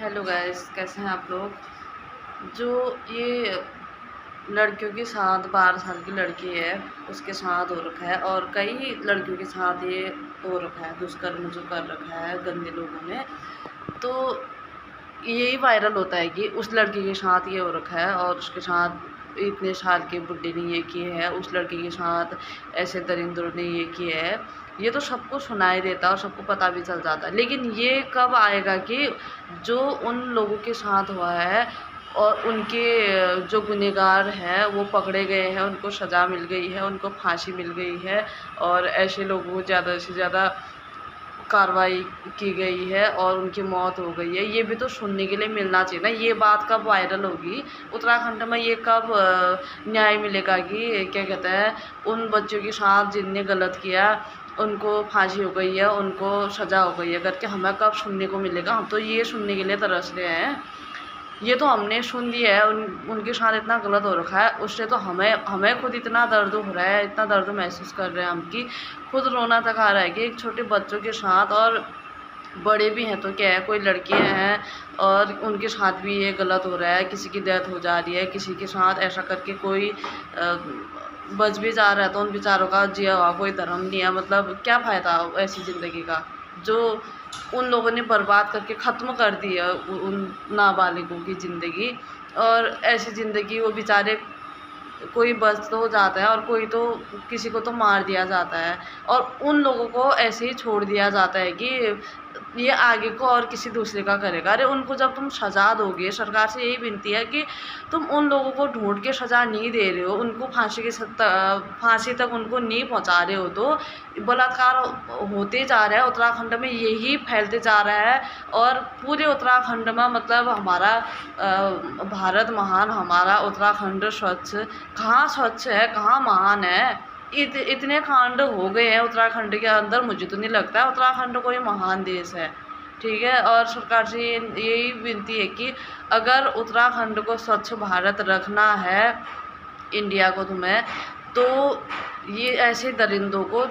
Hello guys, कैसे हैं आप लोग। जो ये लड़कियों के साथ 12 साल की लड़की है, उसके साथ हो रखा है और कई लड़कियों के साथ ये हो रखा है, दुष्कर्म जो कर रखा है गंदे लोगों ने। तो यही वायरल होता है कि उस लड़के के साथ ये हो रखा है और उसके साथ इतने साल के बुड्ढे ने ये किए हैं, उस लड़के के साथ ऐसे दरिंदरों ने ये किए है। ये तो सबको सुनाई देता है और सबको पता भी चल जाता है, लेकिन ये कब आएगा कि जो उन लोगों के साथ हुआ है और उनके जो गुनहगार हैं वो पकड़े गए हैं, उनको सज़ा मिल गई है, उनको फांसी मिल गई है और ऐसे लोगों को ज़्यादा से ज़्यादा कार्रवाई की गई है और उनकी मौत हो गई है। ये भी तो सुनने के लिए मिलना चाहिए ना। ये बात कब वायरल होगी उत्तराखंड में, ये कब न्याय मिलेगा कि क्या कहते हैं, उन बच्चों के साथ जिनने गलत किया उनको फांसी हो गई है, उनको सज़ा हो गई है करके हमें कब सुनने को मिलेगा। हम तो ये सुनने के लिए तरस रहे हैं। ये तो हमने सुन लिया है, उनके साथ इतना गलत हो रखा है, उससे तो हमें हमें खुद इतना दर्द हो रहा है, इतना दर्द महसूस कर रहे हैं हम कि खुद रोना तक आ रहा है कि एक छोटे बच्चों के साथ, और बड़े भी हैं तो क्या है, कोई लड़कियां हैं और उनके साथ भी ये गलत हो रहा है। किसी की डेथ हो जा रही है, किसी के साथ ऐसा करके कोई बच भी जा रहा है तो उन बेचारों का जिया हुआ कोई धर्म नहीं है। मतलब क्या फ़ायदा ऐसी ज़िंदगी का जो उन लोगों ने बर्बाद करके ख़त्म कर दी है उन नाबालिगों की ज़िंदगी। और ऐसी ज़िंदगी वो बेचारे, कोई बच तो जाता है और कोई तो, किसी को तो मार दिया जाता है और उन लोगों को ऐसे ही छोड़ दिया जाता है कि ये आगे को और किसी दूसरे का करेगा। अरे उनको जब तुम सज़ा दोगे, सरकार से यही विनती है कि तुम उन लोगों को ढूंढ के सज़ा नहीं दे रहे हो, उनको फांसी तक उनको नहीं पहुंचा रहे हो, तो बलात्कार होते जा रहा है उत्तराखंड में, यही फैलते जा रहा है। और पूरे उत्तराखंड में, मतलब हमारा भारत महान, हमारा उत्तराखंड स्वच्छ, कहाँ स्वच्छ है, कहाँ महान है। इतने कांड हो गए हैं उत्तराखंड के अंदर, मुझे तो नहीं लगता उत्तराखंड कोई महान देश है। ठीक है, और सरकार से यही विनती है कि अगर उत्तराखंड को स्वच्छ भारत रखना है, इंडिया को तुम्हें, तो ये ऐसे दरिंदों को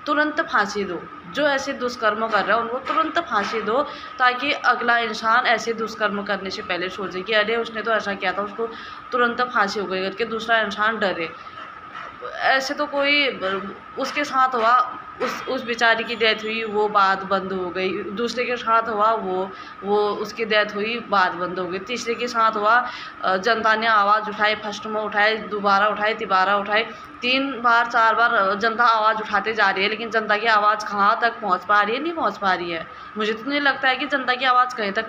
तुरंत फांसी दो। जो ऐसे दुष्कर्म कर रहा है उनको तुरंत फांसी दो, ताकि अगला इंसान ऐसे दुष्कर्म करने से पहले सोचे कि अरे उसने तो ऐसा किया था, उसको तुरंत फांसी हो गई करके दूसरा इंसान डरे। ऐसे तो कोई उसके साथ हुआ, उस बेचारी की डेथ हुई, वो बात बंद हो गई। दूसरे के साथ हुआ, वो उसकी डेथ हुई, बात बंद हो गई। तीसरे के साथ हुआ, जनता ने आवाज़ उठाई, फर्स्ट में उठाए, दोबारा उठाई, तिबारा उठाई, 3 बार 4 बार जनता आवाज़ उठाते जा रही है, लेकिन जनता की आवाज़ कहाँ तक पहुँच पा रही है, नहीं पहुँच पा रही है। मुझे तो नहीं लगता है कि जनता की आवाज़ कहीं तक